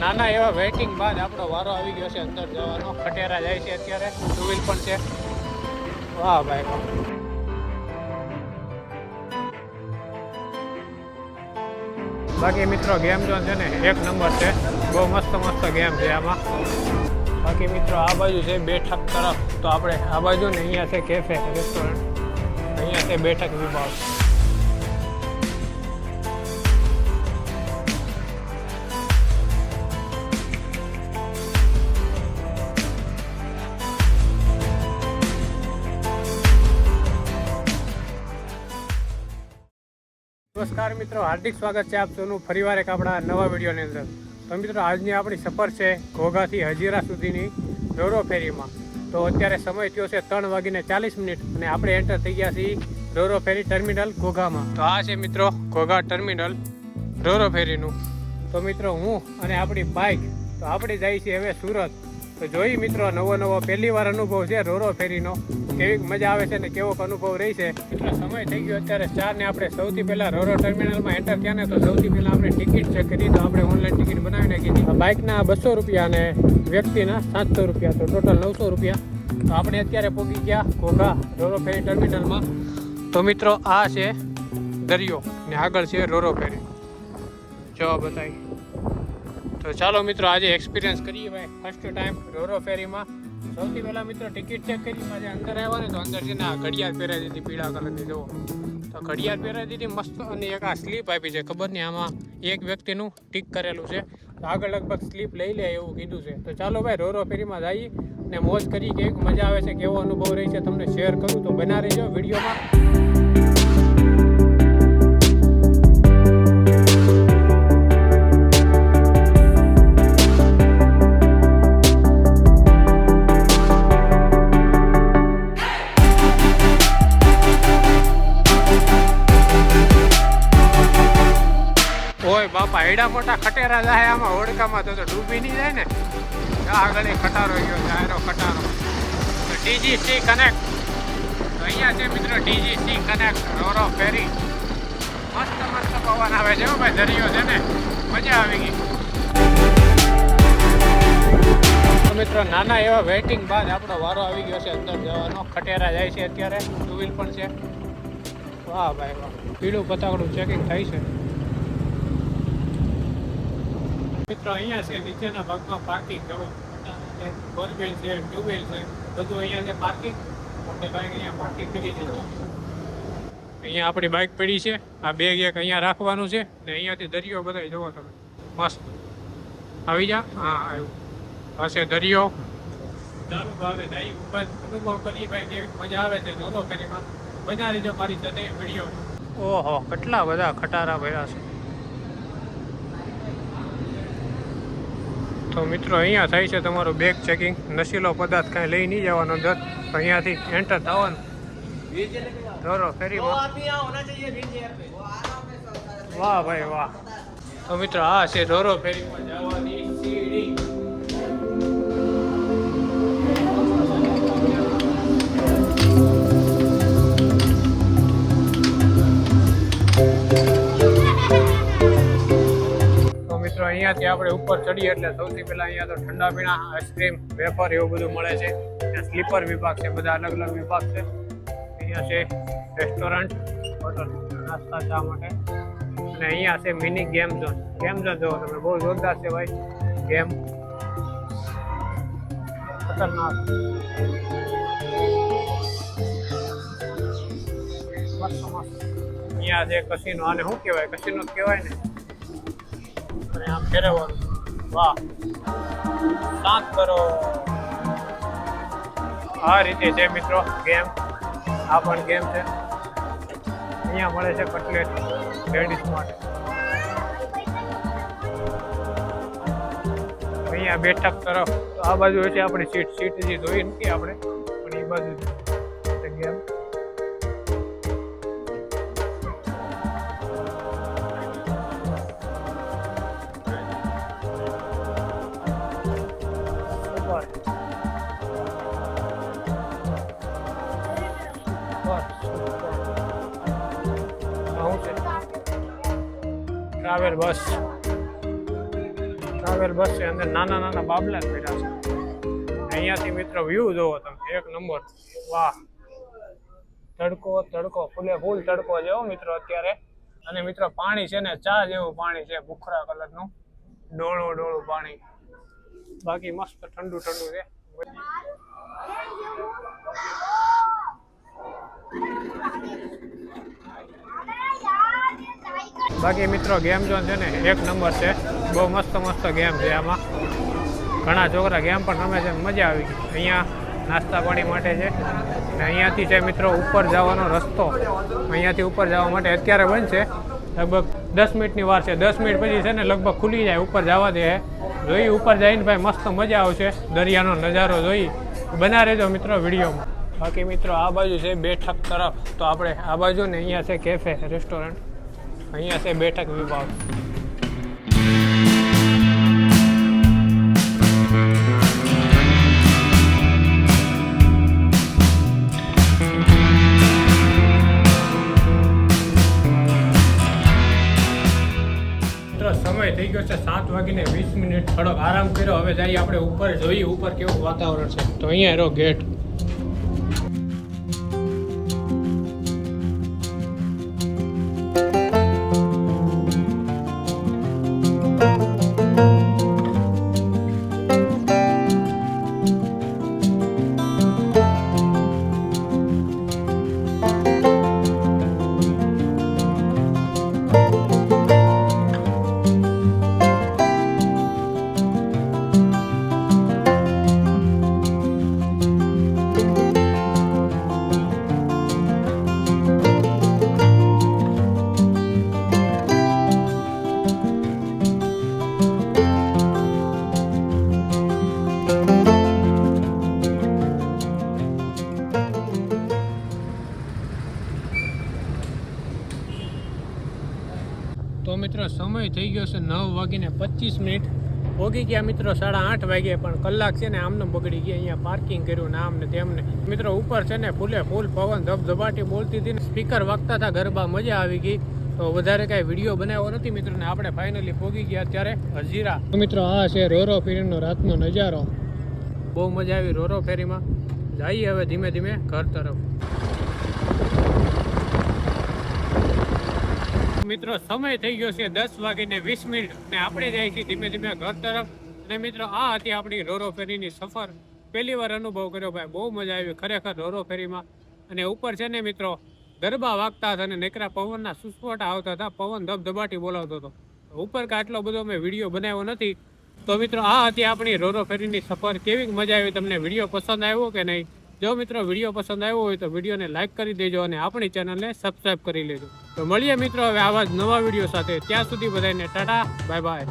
નાના એવા વેઇટિંગ બાદ આપણો વારો આવી ગયો છે અંદર જવાનો. ખટેરા જાય છે અત્યારે, ટુ વ્હીલ પણ છે. વાહ ભાઈ વાહ. બાકી મિત્રો ગેમ ઝોન છે ને એક નંબર છે, બહુ મસ્ત મસ્ત ગેમ છે આમાં. બાકી મિત્રો આ બાજુ છે બેઠક તરફ, તો આપણે આ બાજુ ને અહીંયા છે કેફે રેસ્ટોરન્ટ, અહીંયા છે બેઠક વિભાગ. નમસ્કાર મિત્રો, હાર્દિક સ્વાગત છે આપ સૌનું ફરીવાર એક આપણા નવા વિડીયોની અંદર. તો મિત્રો આજની આપણી સફર છે ઘોઘાથી હજીરા સુધીની રોરો ફેરીમાં. તો અત્યારે સમય થયો છે 3:40 અને આપણે એન્ટર થઈ ગયા છીએ રોરો ફેરી ટર્મિનલ ઘોઘામાં. તો આ છે મિત્રો ઘોઘા ટર્મિનલ રોરો ફેરીનું. તો મિત્રો હું અને આપણી બાઇક, તો આપણે જઈએ છીએ હવે સુરત. તો જોઈ મિત્રો નવો પહેલી વાર અનુભવ છે રોરો ફેરીનો, કેવી મજા આવે છે ને કેવો અનુભવ રહી છે. મિત્રો સમય થઈ ગયો અત્યારે 4 ને આપણે સૌથી પહેલાં રોરો ટર્મિનલમાં એન્ટર થયા ને, તો સૌથી પહેલાં આપણે ટિકિટ ચેક કરી. તો આપણે ઓનલાઈન ટિકિટ બનાવી નાખી હતી. બાઇકના 200 રૂપિયા અને વ્યક્તિના 700 રૂપિયા, તો ટોટલ 900 રૂપિયા. તો આપણે અત્યારે પહોંચી ગયા ઘોઘા રોરો ફેરી ટર્મિનલમાં. તો મિત્રો આ છે દરિયો ને આગળ છે રોરો ફેરી, જો બતાવી. તો ચાલો મિત્રો આજે એક્સપિરિયન્સ કરીએ ભાઈ ફર્સ્ટ ટાઈમ રોરો ફેરીમાં. સૌથી પહેલાં મિત્રો ટિકિટ ચેક કરી, પાછી અંદર આવ્યા ને તો અંદર છે ને આ ઘડિયાળ પહેરાવી દીધી પીળા કલરની. જુઓ તો ઘડિયાળ પહેરાવી દીધી મસ્ત, અને એક આ સ્લીપ આપી છે, ખબર નહીં આમાં એક વ્યક્તિનું ટીક કરેલું છે. તો આગળ લગભગ સ્લીપ લઈ લે એવું કીધું છે. તો ચાલો ભાઈ રોરો ફેરીમાં જઈએ ને મોજ કરી, કેવી મજા આવે છે, કેવો અનુભવ રહી છે તમને શેર કરું. તો બના રહીજો વિડીયોમાં. બાપા એડા મોટા ખટેરા જાય આમાં હોડકામાં, તો ડૂબી નહીં જાય ને. આગળ એક ખટારો ગયો, જાયરો ખટારો. તો ટીજીસી કનેક્ટ, તો અહીંયા છે મિત્રો ટીજીસી કનેક્ટ રોરો ફેરી. મસ્ત મસ્ત પવન આવે છે ભાઈ, દરિયો છે ને, મજા આવી ગઈ. તો મિત્રો નાના એવા વેઇટિંગ બાદ આપણો વારો આવી ગયો છે અંદર જવાનો. ખટેરા જાય છે અત્યારે, ટુ વ્હીલ પણ છે. વાહ ભાઈ વાહ, પીળું પતાકડું ચેકિંગ થાય છે. મિત્રો અહીંયા છે નીચેના ભાગમાં પાર્કિંગ, ફોર વ્હીલ છે, ટુ વ્હીલ છે, બધું અહીંયા છે પાર્કિંગ. આપણે બાઇક અહીંયા પાર્કિંગ કરી દીધું. અહીંયા આપણી બાઇક પડી છે, આ બેગ એક અહીંયા રાખવાનું છે ને અહીંયાથી દરિયો બધાય જોવો તમે મસ્ત. આવી જા, હા આવ્યું. હશે દરિયો. ચાલુ ભાવે જાય ઉપર અનુભવ કરી ભાઈ, કેવી મજા આવે છે રોરો ફેરીમાં. બના લીધો મારી સાથે વિડીયો. ઓહો કેટલા બધા ખટારા ભર્યા છે. તો મિત્રો અહીંયા થાય છે તમારું બેગ ચેકિંગ. નશીલો પદાર્થ કાંઈ લઈ નહીં જવાનો અંદર, અહીંયાથી એન્ટર થવાનું રોરો ફેરીમાં. વાહ ભાઈ વાહ. તો મિત્રો આ છે રોરો ફેરીમાં જવાની સીડી. અહીંયાથી આપણે ઉપર ચડીએ એટલે સૌથી પહેલા અહીંયા તો ઠંડા પીણા, આઈસ્ક્રીમ, વેફર એવું બધું મળે છે. ત્યાં સ્લીપર વિભાગ છે, બધા અલગ અલગ વિભાગ છે. અહીંયા છે રેસ્ટોરન્ટ, હોટલ, નાસ્તા ચા માટે. અને અહીંયા છે mini game zone. Game zone જોવો તમે, બહુ જોરદાર છે ભાઈ ગેમ, ખતરનાક. મસ્ત મસ્ત. અહીંયા છે કસીનો, આને શું કહેવાય, કસીનો જ કહેવાય ને. આમ ફેરવવાનું, વાહ શાંત કરો. આ રીતે છે મિત્રો ગેમ. આ પણ ગેમ છે. અહીંયા મળે છે કટલેટ લેડીઝ માટે. અહીંયા બેઠક તરફ, તો આ બાજુ છે આપણી સીટ જે જોઈ નથી આપણે, પણ એ બાજુ છે ગેમ. ટ્રાવેલ બસ ટ્રાવેલ બસ છે, અંદર નાના નાના બાબલા જ બેઠા છે. અહીંયાથી મિત્રો વ્યૂ જોવો તમે, એક નંબર. વાહ, તડકો તડકો, ફૂલ તડકો છે મિત્રો અત્યારે. અને મિત્રો પાણી છે ને ચા જેવું પાણી છે, ભૂખરા કલરનું ડોળું પાણી. બાકી મસ્ત ઠંડુ છે. બાકી મિત્રો ગેમ ઝોન છે ને એક નંબર છે, બહુ મસ્ત ગેમ છે. આમાં ઘણા છોકરા ગેમ પણ રમે છે, મજા આવી ગઈ. અહીંયા નાસ્તા પાણી માટે છે. અને અહીંયાથી છે મિત્રો ઉપર જવાનો રસ્તો. અહીંયાથી ઉપર જવા માટે અત્યારે બંધ છે, લગભગ 10 મિનિટની વાર છે. 10 મિનિટ પછી છે ને લગભગ ખુલી જાય, ઉપર જવા દે. જોઈ ઉપર જઈને ભાઈ મસ્ત મજા આવશે, દરિયાનો નજારો જોઈ. બના રહેજો મિત્રો વિડીયોમાં. બાકી મિત્રો આ બાજુ છે બેઠક તરફ, તો આપણે આ બાજુ ને અહીંયા છે કેફે રેસ્ટોરન્ટ, અહીંયા છે બેઠક વિભાગ. સમય થઈ ગયો છે 7:20. થોડોક આરામ કર્યો, હવે જઈએ આપણે ઉપર, જોઈએ ઉપર કેવું વાતાવરણ છે. તો અહીંયા એનો ગેટ. તો મિત્રો સમય થઈ ગયો છે 9:25. પોગી ગયા મિત્રો 8:30 વાગે, પણ કલાક છે ને આમને બગડી ગયા. અહીંયા પાર્કિંગ કર્યું ને આમને તેમને. મિત્રો ઉપર છે ને ફૂલ પવન ધબધબાટી બોલતી હતી ને, સ્પીકર વાગતા હતા, ગરબા, મજા આવી ગઈ. તો વધારે કાંઈ વિડીયો બનાવ્યો નથી મિત્રો ને. આપણે ફાઇનલી પોગી ગયા અત્યારે હજીરા. તો મિત્રો આ છે રોરો ફેરીનો રાતનો નજારો, બહુ મજા આવી રોરો ફેરીમાં. જઈએ હવે ધીમે ધીમે ઘર તરફ. મિત્રો સમય થઈ ગયો છે 10:20 ને આપણે જાય છીએ ધીમે ધીમે ઘર તરફ. અને મિત્રો આ હતી આપણી રોરો ફેરીની સફર. પહેલી વાર અનુભવ કર્યો ભાઈ, બહુ મજા આવી ખરેખર રોરો ફેરીમાં. અને ઉપર છે ને મિત્રો ગરબા વાગતા હતા અને નેકરા પવનના સુસવાટા આવતા હતા, પવન ધબધબાટી બોલાવતો હતો. ઉપર આટલો બધો મેં વિડીયો બનાવ્યો નથી. તો મિત્રો આ હતી આપણી રોરો ફેરીની સફર. કેવી મજા આવી, તમને વિડીયો પસંદ આવ્યો કે નહીં? જો મિત્રો વિડીયો પસંદ આવ્યો હોય તો વિડીયોને લાઇક કરી દેજો અને આપણી ચેનલને સબસ્ક્રાઈબ કરી લેજો. તો મળીએ મિત્રો હવે આવા જ નવા વિડીયો સાથે. ત્યાં સુધી બધાને ટાટા, બાય બાય.